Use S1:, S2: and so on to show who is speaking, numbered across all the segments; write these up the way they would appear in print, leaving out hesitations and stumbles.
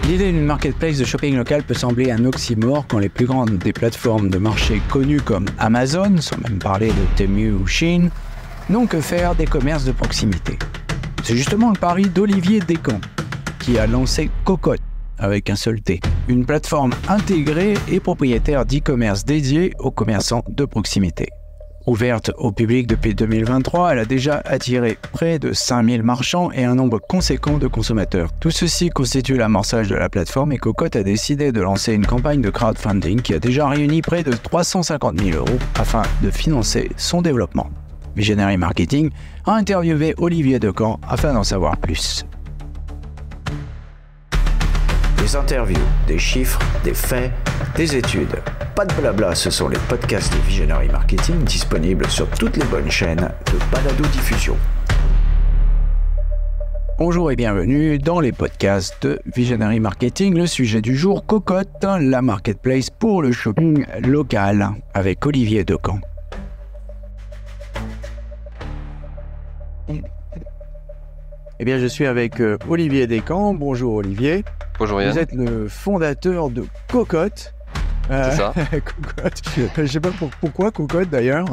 S1: L'idée d'une marketplace de shopping local peut sembler un oxymore quand les plus grandes des plateformes de marché connues comme Amazon, sans même parler de Temu ou Shein, n'ont que faire des commerces de proximité. C'est justement le pari d'Olivier Descamps, qui a lancé Cocotte, avec un seul T, une plateforme intégrée et propriétaire d'e-commerce dédiée aux commerçants de proximité. Ouverte au public depuis 2023, elle a déjà attiré près de 5000 marchands et un nombre conséquent de consommateurs. Tout ceci constitue l'amorçage de la plateforme et Cocotte a décidé de lancer une campagne de crowdfunding qui a déjà réuni près de 350 000 € afin de financer son développement. Visionary Marketing a interviewé Olivier Descamps afin d'en savoir plus.
S2: Des interviews, des chiffres, des faits, des études. Pas de blabla, ce sont les podcasts de Visionary Marketing disponibles sur toutes les bonnes chaînes de balado-diffusion.
S1: Bonjour et bienvenue dans les podcasts de Visionary Marketing. Le sujet du jour, Cocotte, la marketplace pour le shopping local, avec Olivier Descamps. Eh bien, je suis avec Olivier Descamps. Bonjour Olivier.
S3: Bonjour Yann.
S1: Vous êtes le fondateur de Cocotte.
S3: C'est ça.
S1: Cocotte. Je ne sais pas pourquoi Cocotte d'ailleurs.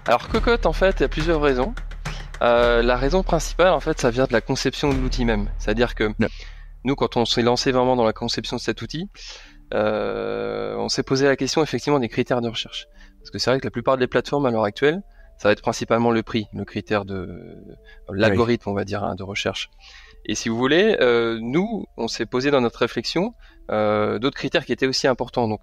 S3: Alors Cocotte, en fait, il y a plusieurs raisons. La raison principale, en fait, ça vient de la conception de l'outil même. C'est-à-dire que nous, quand on s'est lancé vraiment dans la conception de cet outil, on s'est posé la question effectivement des critères de recherche. Parce que c'est vrai que la plupart des plateformes à l'heure actuelle, ça va être principalement le prix, le critère de l'algorithme, on va dire, de recherche. Et si vous voulez, nous, on s'est posé dans notre réflexion d'autres critères qui étaient aussi importants. Donc,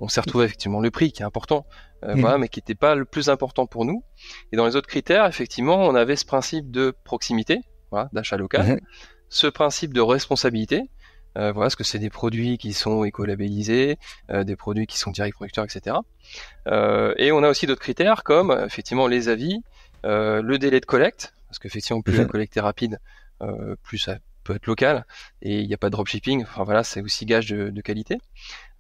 S3: on s'est retrouvé effectivement le prix qui est important, voilà, mais qui n'était pas le plus important pour nous. Et dans les autres critères, effectivement, on avait ce principe de proximité, voilà, d'achat local, ce principe de responsabilité, voilà, parce que c'est des produits qui sont écolabellisés, des produits qui sont direct producteurs, etc. Et on a aussi d'autres critères comme effectivement les avis, le délai de collecte, parce qu'effectivement plus la collecte est rapide, plus ça peut être local et il n'y a pas de dropshipping. Enfin voilà, c'est aussi gage de qualité.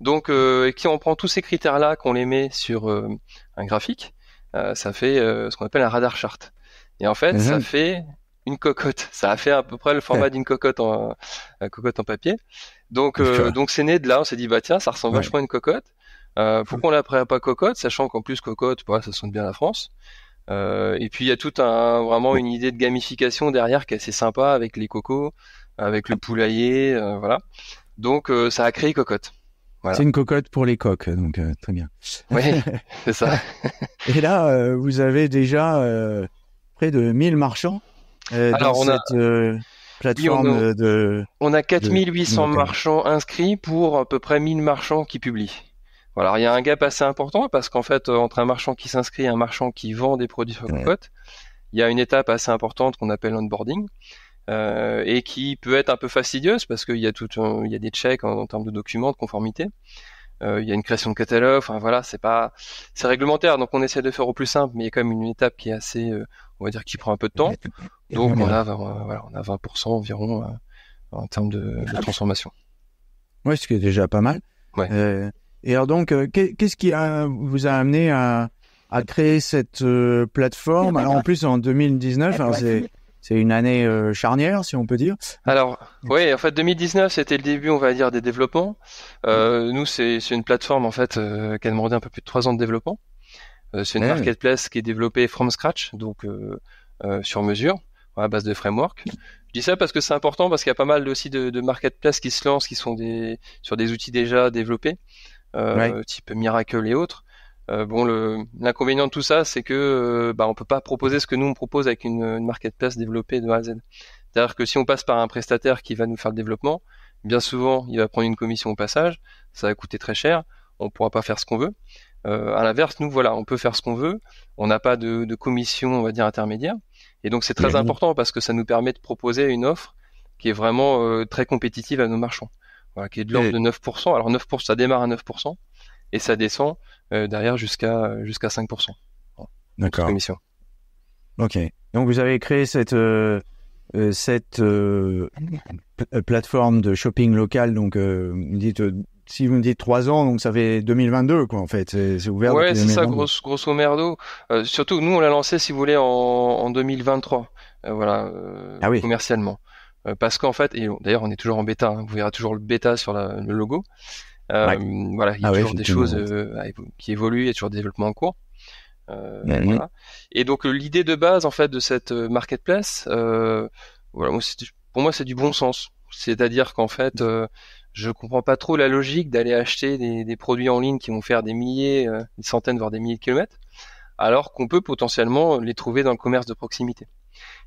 S3: Donc, si on prend tous ces critères-là, qu'on les met sur un graphique, ça fait ce qu'on appelle un radar chart. Et en fait, ça fait une cocotte. Ça a fait à peu près le format d'une cocotte en papier. Donc c'est né de là. On s'est dit bah tiens, ça ressemble vachement à une cocotte. Pourquoi on l'appelle pas cocotte, sachant qu'en plus cocotte, bah, ça sonne bien la France. Et puis il y a vraiment une idée de gamification derrière qui est assez sympa avec les cocos, avec le poulailler, voilà. Donc ça a créé Cocotte. Voilà.
S1: C'est une cocotte pour les coqs, donc très bien.
S3: Oui, c'est ça.
S1: Et là, vous avez déjà près de 1000 marchands
S3: Alors,
S1: dans cette plateforme
S3: on a 4800 marchands inscrits pour à peu près 1000 marchands qui publient. Voilà, il y a un gap assez important parce qu'en fait, entre un marchand qui s'inscrit et un marchand qui vend des produits sur Cocotte, il y a une étape assez importante qu'on appelle l'onboarding et qui peut être un peu fastidieuse parce qu'il y a il y a des checks en termes de documents, de conformité. Il y a une création de catalogue. Enfin voilà, c'est réglementaire, donc on essaie de faire au plus simple, mais il y a quand même une étape qui est assez, on va dire, qui prend un peu de temps. Donc on a 20% environ en termes de transformation.
S1: Oui, ce qui est déjà pas mal.
S3: Ouais.
S1: Et alors donc, qu'est-ce qui vous a amené à créer cette plateforme? Alors en plus en 2019, alors c'est une année charnière, si on peut dire.
S3: Alors oui, en fait 2019 c'était le début, on va dire, des développements. Nous c'est une plateforme en fait qui a demandé un peu plus de 3 ans de développement. C'est une marketplace qui est développée from scratch, donc sur mesure, à base de framework. Je dis ça parce que c'est important, parce qu'il y a pas mal aussi de marketplaces qui se lancent, qui sont sur des outils déjà développés, type Miracle et autres. L'inconvénient de tout ça, c'est que on peut pas proposer ce que nous on propose avec une marketplace développée de A à Z. C'est-à-dire que si on passe par un prestataire qui va nous faire le développement, bien souvent il va prendre une commission au passage, ça va coûter très cher, on pourra pas faire ce qu'on veut. À l'inverse, nous voilà, on peut faire ce qu'on veut, on n'a pas de commission, on va dire, intermédiaire, et donc c'est très important parce que ça nous permet de proposer une offre qui est vraiment très compétitive à nos marchands, voilà, qui est de l'ordre de 9%. Alors 9%, ça démarre à 9% et ça descend derrière jusqu'à 5%.
S1: D'accord.
S3: Commission.
S1: Ok. Donc vous avez créé cette plateforme de shopping local. Donc si vous me dites 3 ans, donc ça fait 2022 quoi en fait. C'est ouvert.
S3: Ouais, c'est ça, grosso merdo. Surtout nous on l'a lancé, si vous voulez, en 2023. Commercialement. parce qu'en fait, et d'ailleurs on est toujours en bêta, hein, vous verrez toujours le bêta sur le logo. Voilà, il y a toujours des choses qui évoluent, il y a toujours des développements en cours. Voilà. Et donc l'idée de base en fait de cette marketplace, voilà, pour moi c'est du bon sens. C'est-à-dire qu'en fait, je comprends pas trop la logique d'aller acheter des produits en ligne qui vont faire des milliers, des centaines voire des milliers de kilomètres, alors qu'on peut potentiellement les trouver dans le commerce de proximité.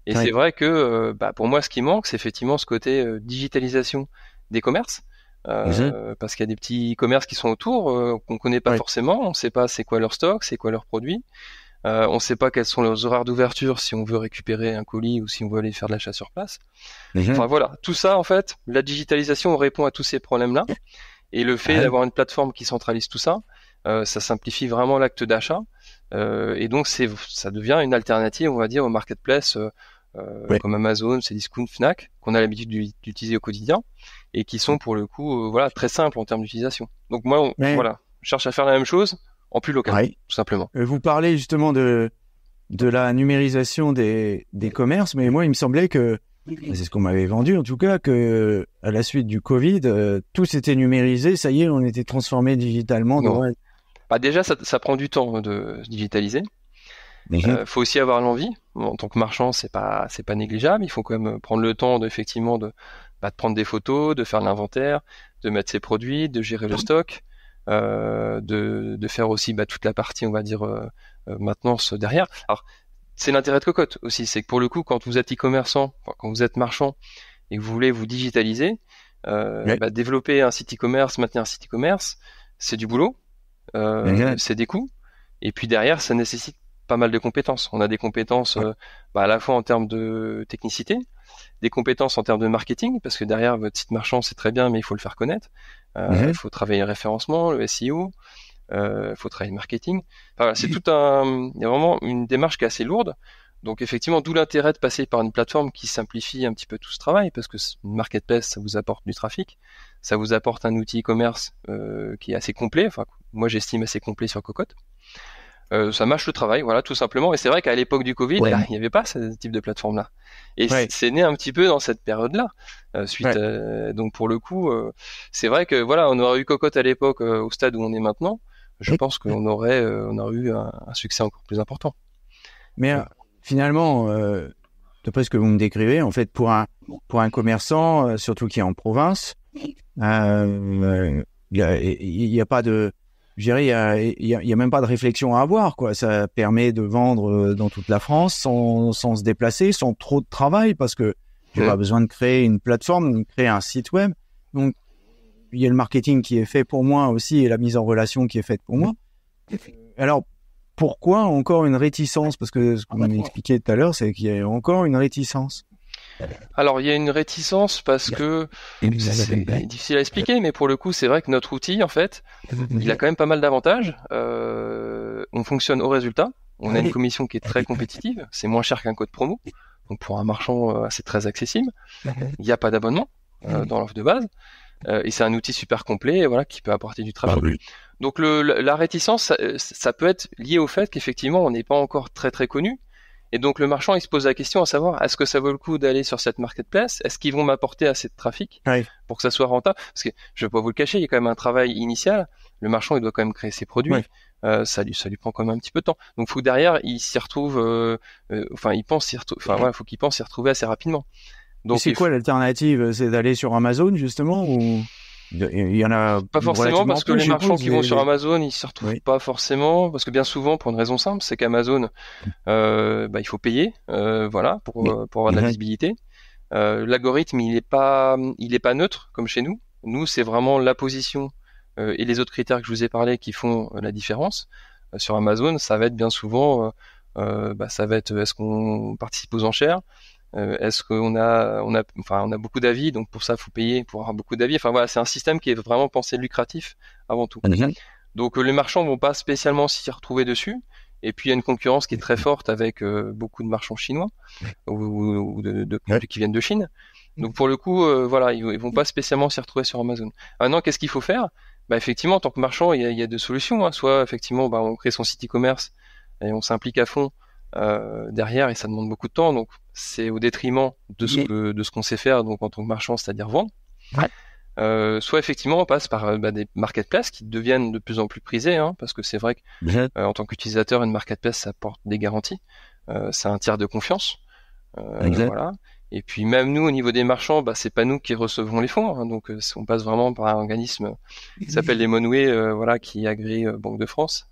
S3: Et c'est vrai que pour moi ce qui manque, c'est effectivement ce côté digitalisation des commerces. Parce qu'il y a des petits commerces qui sont autour qu'on connaît pas forcément, on sait pas c'est quoi leur stock, c'est quoi leurs produits, on sait pas quels sont leurs horaires d'ouverture si on veut récupérer un colis ou si on veut aller faire de l'achat sur place. Enfin voilà, tout ça en fait, la digitalisation répond à tous ces problèmes-là, et le fait d'avoir une plateforme qui centralise tout ça, ça simplifie vraiment l'acte d'achat, et donc ça devient une alternative, on va dire, au marketplace comme Amazon, Cdiscount, Fnac, qu'on a l'habitude d'utiliser au quotidien, et qui sont pour le coup voilà très simples en termes d'utilisation. Donc moi voilà, je cherche à faire la même chose en plus local, tout simplement.
S4: Vous parlez justement de la numérisation des commerces, mais moi il me semblait que c'est ce qu'on m'avait vendu en tout cas, que à la suite du Covid, tout s'était numérisé, ça y est, on était transformé digitalement.
S3: Déjà ça prend du temps de se digitaliser. Faut aussi avoir l'envie. En tant que marchand, c'est pas négligeable. Il faut quand même prendre le temps effectivement de prendre des photos, de faire l'inventaire, de mettre ses produits, de gérer le stock, de faire aussi toute la partie, on va dire, maintenance derrière. Alors, c'est l'intérêt de Cocotte aussi, c'est que pour le coup, quand vous êtes e-commerçant, quand vous êtes marchand et que vous voulez vous digitaliser, développer un site e-commerce, maintenir un site e-commerce, c'est du boulot, c'est des coûts, et puis derrière, ça nécessite pas mal de compétences. On a des compétences à la fois en termes de technicité, des compétences en termes de marketing, parce que derrière votre site marchand c'est très bien, mais il faut le faire connaître. Il faut travailler le référencement, le SEO, il faut travailler le marketing. Enfin, voilà, c'est il y a vraiment une démarche qui est assez lourde. Donc effectivement, d'où l'intérêt de passer par une plateforme qui simplifie un petit peu tout ce travail, parce que une marketplace, ça vous apporte du trafic, ça vous apporte un outil e-commerce qui est assez complet. Enfin, moi j'estime assez complet sur Cocotte. Ça mâche le travail, voilà, tout simplement. Et c'est vrai qu'à l'époque du Covid, il n'y avait pas ce type de plateforme-là. Et c'est né un petit peu dans cette période-là. Donc pour le coup, c'est vrai que voilà, on aurait eu Cocotte à l'époque au stade où on est maintenant. Je pense qu'on aurait eu un succès encore plus important.
S4: Mais finalement, d'après ce que vous me décrivez, en fait, pour un commerçant, surtout qui est en province, il y a pas de, je dirais, il y a même pas de réflexion à avoir, quoi. Ça permet de vendre dans toute la France sans se déplacer, sans trop de travail, parce que j'ai pas besoin de créer une plateforme, de créer un site web. Donc, il y a le marketing qui est fait pour moi aussi et la mise en relation qui est faite pour moi. Alors, pourquoi encore une réticence? Parce que ce qu'on m'a expliqué tout à l'heure, c'est qu'il y a encore une réticence.
S3: Alors, il y a une réticence parce que c'est difficile à expliquer, mais pour le coup, c'est vrai que notre outil, en fait, il a quand même pas mal d'avantages. On fonctionne au résultat. On a une commission qui est très compétitive. C'est moins cher qu'un code promo. Donc, pour un marchand, c'est très accessible. Il n'y a pas d'abonnement dans l'offre de base. Et c'est un outil super complet, voilà, qui peut apporter du trafic. Donc, la réticence, ça peut être lié au fait qu'effectivement, on n'est pas encore très très connu. Et donc le marchand il se pose la question à savoir est-ce que ça vaut le coup d'aller sur cette marketplace, est-ce qu'ils vont m'apporter assez de trafic pour que ça soit rentable, parce que je vais pas vous le cacher, il y a quand même un travail initial, le marchand il doit quand même créer ses produits, ça lui prend quand même un petit peu de temps, donc faut que derrière il s'y retrouve, il pense s'y retrouver, faut qu'il pense s'y retrouver assez rapidement.
S4: Donc c'est quoi l'alternative, c'est d'aller sur Amazon justement, ou il y en a
S3: pas forcément, parce que les marchands qui vont sur Amazon, ils se retrouvent pas forcément, parce que bien souvent, pour une raison simple, c'est qu'Amazon, il faut payer, pour avoir de la visibilité. L'algorithme, il est pas neutre comme chez nous. Nous, c'est vraiment la position et les autres critères que je vous ai parlé qui font la différence. Sur Amazon, ça va être bien souvent, ça va être est-ce qu'on participe aux enchères. Est-ce qu'on a beaucoup d'avis, donc pour ça faut payer pour avoir beaucoup d'avis. Enfin voilà, c'est un système qui est vraiment pensé lucratif avant tout. Donc les marchands vont pas spécialement s'y retrouver dessus. Et puis il y a une concurrence qui est très forte avec beaucoup de marchands chinois ou de produits qui viennent de Chine. Donc pour le coup, ils vont pas spécialement s'y retrouver sur Amazon. Maintenant, qu'est-ce qu'il faut faire? Effectivement, en tant que marchand, il y a deux solutions. Soit effectivement, on crée son site e-commerce et on s'implique à fond derrière et ça demande beaucoup de temps. Donc c'est au détriment de ce qu'on sait faire donc en tant que marchand, c'est-à-dire vendre. Soit effectivement on passe par des marketplaces qui deviennent de plus en plus prisés, parce que c'est vrai que en tant qu'utilisateur, une marketplace ça apporte des garanties, c'est un tiers de confiance, voilà. Et puis même nous au niveau des marchands, c'est pas nous qui recevons les fonds, donc on passe vraiment par un organisme qui s'appelle les Monway, voilà, qui agrée Banque de France,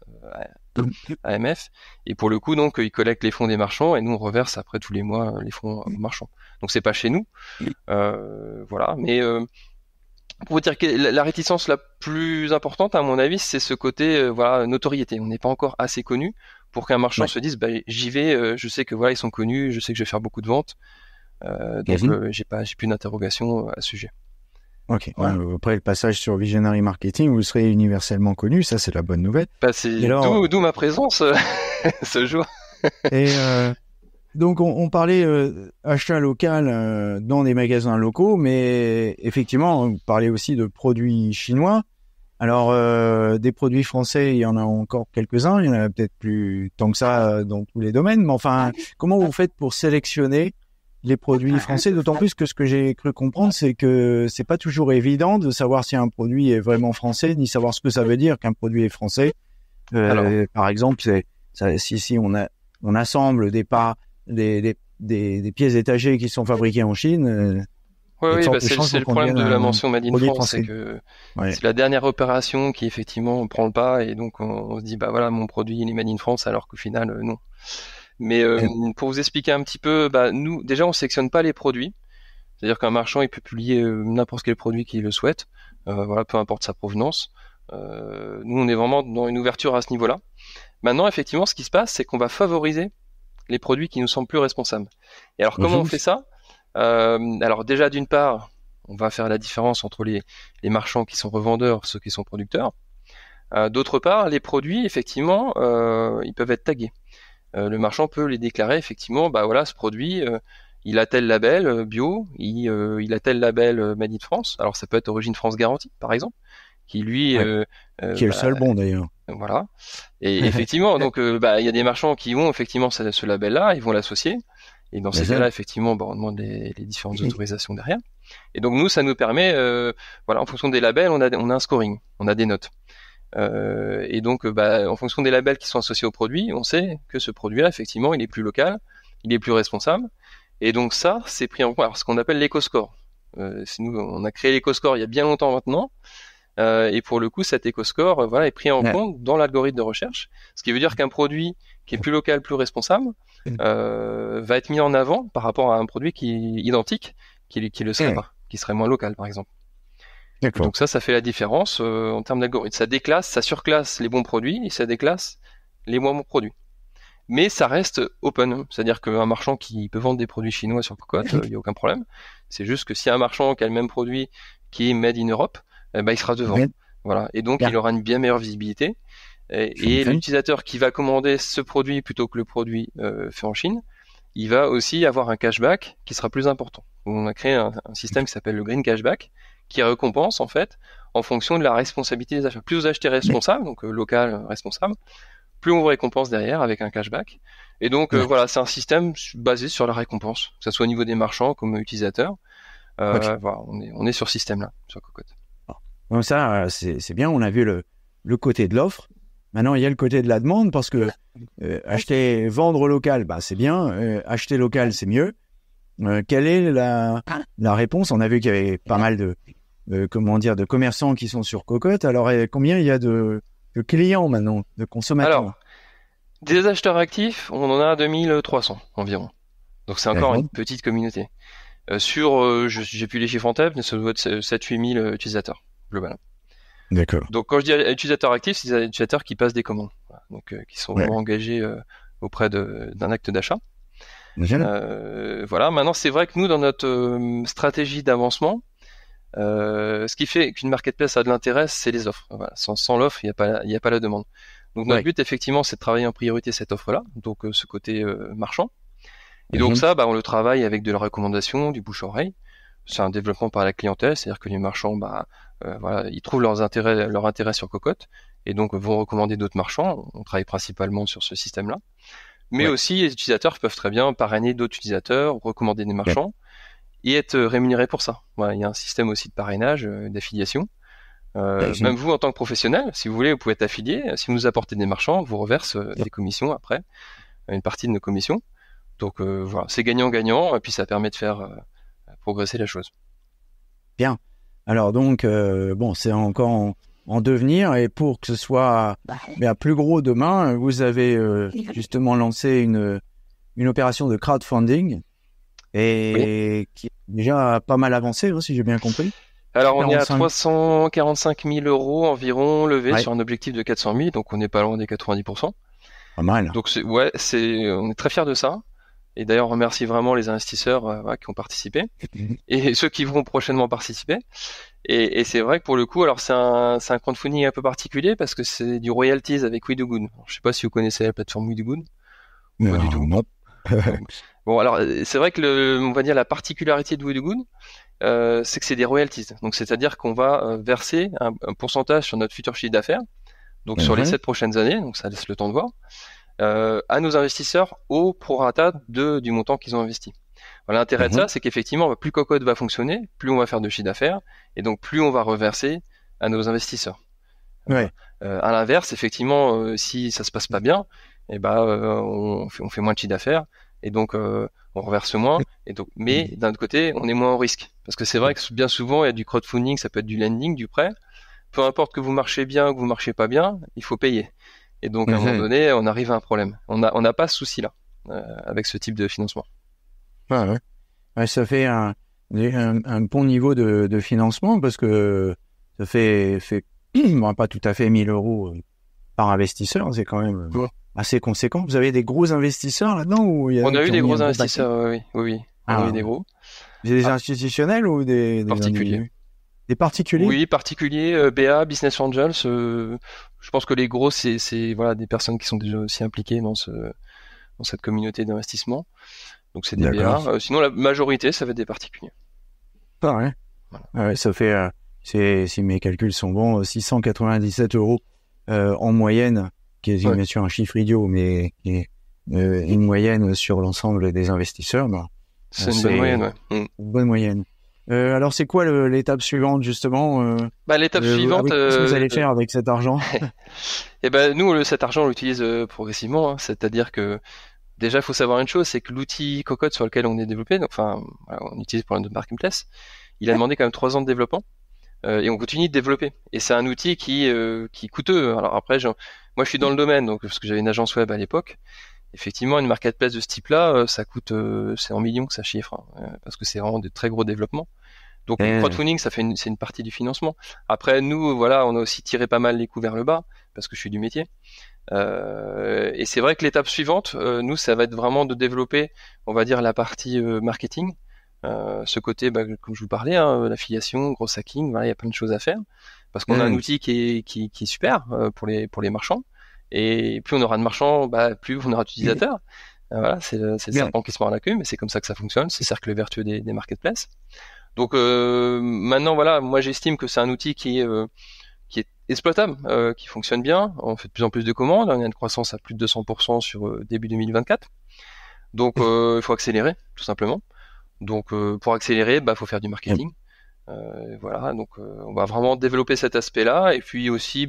S3: AMF, et pour le coup donc ils collectent les fonds des marchands et nous on reverse après tous les mois les fonds aux marchands. Donc c'est pas chez nous, voilà, mais pour vous dire que la réticence la plus importante, à mon avis, c'est ce côté notoriété. On n'est pas encore assez connu pour qu'un marchand se dise j'y vais, je sais que voilà ils sont connus, je sais que je vais faire beaucoup de ventes, donc j'ai plus d'interrogation à ce sujet.
S4: Ok. Après le passage sur Visionary Marketing, vous serez universellement connu, ça c'est la bonne nouvelle.
S3: C'est d'où ma présence ce jour.
S4: Et donc on parlait achat local dans des magasins locaux, mais effectivement on parlait aussi de produits chinois. Alors des produits français, il y en a encore quelques-uns, il y en a peut-être plus tant que ça dans tous les domaines, mais enfin comment vous faites pour sélectionner les produits français, d'autant plus que ce que j'ai cru comprendre, c'est que c'est pas toujours évident de savoir si un produit est vraiment français, ni savoir ce que ça veut dire qu'un produit est français. Par exemple, si on assemble des pièces étagées qui sont fabriquées en Chine.
S3: C'est le problème de la mention Made in France, c'est que c'est la dernière opération qui effectivement prend le pas, et donc on se dit voilà, mon produit il est Made in France, alors qu'au final non. Mais pour vous expliquer un petit peu, nous déjà on sélectionne pas les produits, c'est-à-dire qu'un marchand il peut publier n'importe quel produit qu'il le souhaite, voilà, peu importe sa provenance. Nous on est vraiment dans une ouverture à ce niveau-là. Maintenant effectivement ce qui se passe, c'est qu'on va favoriser les produits qui nous semblent plus responsables. Et alors comment on fait ça? Alors déjà d'une part, on va faire la différence entre les marchands qui sont revendeurs, ceux qui sont producteurs. D'autre part, les produits effectivement, ils peuvent être tagués. Le marchand peut les déclarer effectivement, voilà, ce produit il a tel label bio, il a tel label Made in France. Alors ça peut être Origine France Garantie par exemple, qui lui
S4: qui est le seul bon d'ailleurs.
S3: Voilà. Et effectivement, donc il y a des marchands qui ont effectivement ce label-là, ils vont l'associer. Et dans ces cas-là, effectivement, on demande les différentes autorisations derrière. Et donc nous, ça nous permet, en fonction des labels, on a un scoring, on a des notes. Et donc, en fonction des labels qui sont associés au produit, on sait que ce produit-là, effectivement, il est plus local, il est plus responsable. Et donc ça, c'est pris en compte. Alors, ce qu'on appelle l'éco-score. Nous, on a créé l'éco-score il y a bien longtemps maintenant. Et pour le coup, cet éco-score, est pris en compte dans l'algorithme de recherche. Ce qui veut dire qu'un produit qui est plus local, plus responsable, va être mis en avant par rapport à un produit qui est identique, qui le serait pas, qui serait moins local, par exemple.
S4: D'accord.
S3: Donc ça fait la différence en termes d'algorithme. Ça déclasse, ça surclasse les bons produits et ça déclasse les moins bons produits. Mais ça reste open, c'est-à-dire qu'un marchand qui peut vendre des produits chinois sur Cocotte, il n'y a aucun problème. C'est juste que si un marchand qui a le même produit qui est made in Europe, il sera devant. Voilà. Et donc il aura une bien meilleure visibilité. Et l'utilisateur qui va commander ce produit plutôt que le produit fait en Chine, il va aussi avoir un cashback qui sera plus important. On a créé un système qui s'appelle le Green Cashback, qui récompense en fait en fonction de la responsabilité des achats. Plus vous achetez responsable, donc local responsable, plus on vous récompense derrière avec un cashback. Et donc c'est un système basé sur la récompense, que ce soit au niveau des marchands comme utilisateurs. On est sur ce système-là, sur Cocotte.
S4: Donc ça, c'est bien, on a vu le côté de l'offre. Maintenant, il y a le côté de la demande, parce que vendre local, c'est bien, acheter local, c'est mieux. Quelle est la réponse? On a vu qu'il y avait pas mal de commerçants qui sont sur Cocotte. Alors, combien il y a de clients maintenant, de consommateurs?
S3: Alors, des acheteurs actifs, on en a 2300 environ. Donc, c'est encore une petite communauté. J'ai plus les chiffres en tête, mais ça doit être 7-8 000 utilisateurs, globalement.
S4: D'accord.
S3: Donc quand je dis utilisateurs actifs, c'est des utilisateurs qui passent des commandes, donc qui sont vraiment engagés auprès d'un acte d'achat. Maintenant c'est vrai que nous dans notre stratégie d'avancement, ce qui fait qu'une marketplace a de l'intérêt, c'est les offres. Voilà. Sans l'offre, il n'y a pas la demande. Donc notre but effectivement, c'est de travailler en priorité cette offre-là, donc ce côté marchand. Et donc ça, on le travaille avec de la recommandation, du bouche-oreille. C'est un développement par la clientèle, c'est-à-dire que les marchands, ils trouvent leur intérêt sur Cocotte et donc vont recommander d'autres marchands. On travaille principalement sur ce système-là. Mais aussi, les utilisateurs peuvent très bien parrainer d'autres utilisateurs, recommander des marchands et être rémunérés pour ça. Voilà, il y a un système aussi de parrainage, d'affiliation. Même vous, en tant que professionnel, si vous voulez, vous pouvez être affilié. Si vous nous apportez des marchands, on vous reverse des commissions après, une partie de nos commissions. Donc voilà, c'est gagnant-gagnant, et puis ça permet de faire progresser la chose.
S4: Bien. Alors donc, c'est encore en devenir, et pour que ce soit plus gros demain, vous avez justement lancé une opération de crowdfunding et qui est déjà pas mal avancée, si j'ai bien compris.
S3: Alors on est à 345 000 € environ levés sur un objectif de 400 000, donc on n'est pas loin des 90%.
S4: Pas mal.
S3: Donc on est très fiers de ça. Et d'ailleurs, on remercie vraiment les investisseurs qui ont participé et ceux qui vont prochainement participer. Et c'est vrai que pour le coup, alors c'est un crowdfunding un peu particulier parce que c'est du royalties avec We Do Good. Je sais pas si vous connaissez la plateforme We Do Good.
S4: Pas du tout. Non.
S3: Bon, alors c'est vrai que on va dire la particularité de We Do Good, c'est que c'est des royalties. Donc c'est-à-dire qu'on va verser un pourcentage sur notre futur chiffre d'affaires, donc sur les 7 prochaines années. Donc ça laisse le temps de voir. À nos investisseurs au prorata du montant qu'ils ont investi. Voilà, l'intérêt de ça, c'est qu'effectivement, plus Cocotte va fonctionner, plus on va faire de chiffre d'affaires, et donc plus on va reverser à nos investisseurs.
S4: Ouais.
S3: À l'inverse, effectivement, si ça se passe pas bien, on fait moins de chiffre d'affaires, et donc on reverse moins. Et donc, mais d'un autre côté, on est moins au risque, parce que c'est vrai que bien souvent, il y a du crowdfunding, ça peut être du lending, du prêt. Peu importe que vous marchez bien ou que vous marchez pas bien, il faut payer. Et donc, à un moment donné, on arrive à un problème. On n'a pas ce souci-là avec ce type de financement.
S4: Ouais, ça fait un bon niveau de financement parce que ça fait pas tout à fait 1 000 € par investisseur. C'est quand même assez conséquent. Vous avez des gros investisseurs là-dedans ou
S3: on a eu des gros investisseurs, oui. On a eu des gros.
S4: Des institutionnels ou des
S3: particuliers?
S4: Des particuliers?
S3: Oui, particuliers, BA, Business Angels. Je pense que les gros, c'est voilà des personnes qui sont déjà aussi impliquées dans cette communauté d'investissement. Donc c'est des BA. Sinon, la majorité, ça va être des particuliers.
S4: Voilà. Ouais, ça fait, si mes calculs sont bons, 697 € en moyenne, qui est bien sûr un chiffre idiot, mais qui est une moyenne sur l'ensemble des investisseurs.
S3: C'est une bonne moyenne,
S4: Une bonne moyenne. Alors, c'est quoi l'étape suivante, justement
S3: l'étape suivante...
S4: Qu'est-ce que vous allez faire avec cet argent?
S3: Nous, cet argent, on l'utilise progressivement. C'est-à-dire que, déjà, il faut savoir une chose, c'est que l'outil Cocotte sur lequel on est développé, on utilise pour notre marketplace, il a demandé quand même 3 ans de développement. Et on continue de développer. Et c'est un outil qui est coûteux. Alors après, moi, je suis dans le domaine, donc parce que j'avais une agence web à l'époque. Effectivement, une marketplace de ce type-là, ça coûte, c'est en millions que ça chiffre, parce que c'est vraiment de très gros développements. Donc le crowdfunding, c'est une partie du financement. Après, nous, voilà, on a aussi tiré pas mal les coups vers le bas, parce que je suis du métier. Et c'est vrai que l'étape suivante, nous, ça va être vraiment de développer, on va dire, la partie marketing. Ce côté, comme je vous parlais, l'affiliation, gros hacking, voilà, il y a plein de choses à faire, parce qu'on a un outil qui est super pour les marchands. Et plus on aura de marchands, plus on aura d'utilisateurs. Voilà, c'est le serpent qui se mord la queue, mais c'est comme ça que ça fonctionne, c'est le cercle vertueux des marketplaces. Donc maintenant, voilà, moi j'estime que c'est un outil qui est exploitable, qui fonctionne bien. On fait de plus en plus de commandes, on a une croissance à plus de 200% sur début 2024. Donc il faut accélérer, tout simplement. Donc pour accélérer, faut faire du marketing. Voilà, donc on va vraiment développer cet aspect-là, et puis aussi,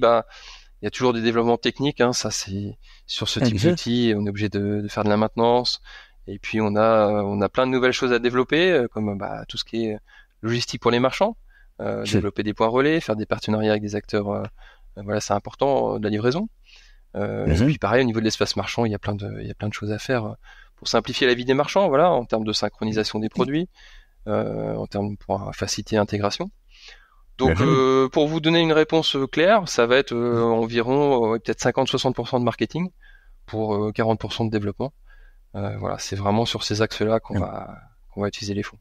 S3: il y a toujours des développements techniques, ça c'est sur ce type d'outil, on est obligé de faire de la maintenance, et puis on a plein de nouvelles choses à développer, comme tout ce qui est logistique pour les marchands, développer des points relais, faire des partenariats avec des acteurs, voilà, c'est important, de la livraison. Et puis pareil, au niveau de l'espace marchand, il y a plein de choses à faire pour simplifier la vie des marchands, voilà, en termes de synchronisation des produits, en termes pour faciliter l'intégration. Donc, pour vous donner une réponse claire, ça va être environ peut-être 50-60% de marketing pour 40% de développement. Voilà, c'est vraiment sur ces axes-là qu'on va utiliser les fonds.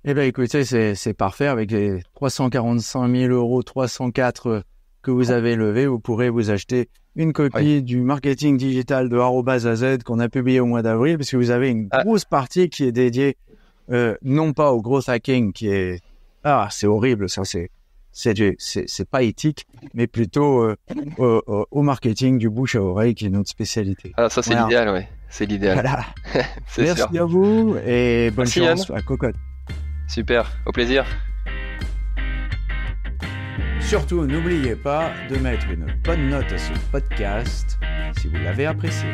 S4: Eh bien, écoutez, c'est parfait. Avec les 345 000 €, 304 que vous avez levés, vous pourrez vous acheter une copie du marketing digital de @AZ qu'on a publié au mois d'avril, parce que vous avez une grosse partie qui est dédiée non pas au growth hacking, qui est c'est horrible, ça c'est pas éthique, mais plutôt au marketing du bouche à oreille qui est notre spécialité.
S3: Ah, ça, c'est l'idéal, ouais. C'est l'idéal.
S4: Voilà.
S3: Merci
S4: à vous et bonne chance
S3: Yann.
S4: à Cocotte.
S3: Super, au plaisir.
S1: Surtout, n'oubliez pas de mettre une bonne note à ce podcast si vous l'avez apprécié.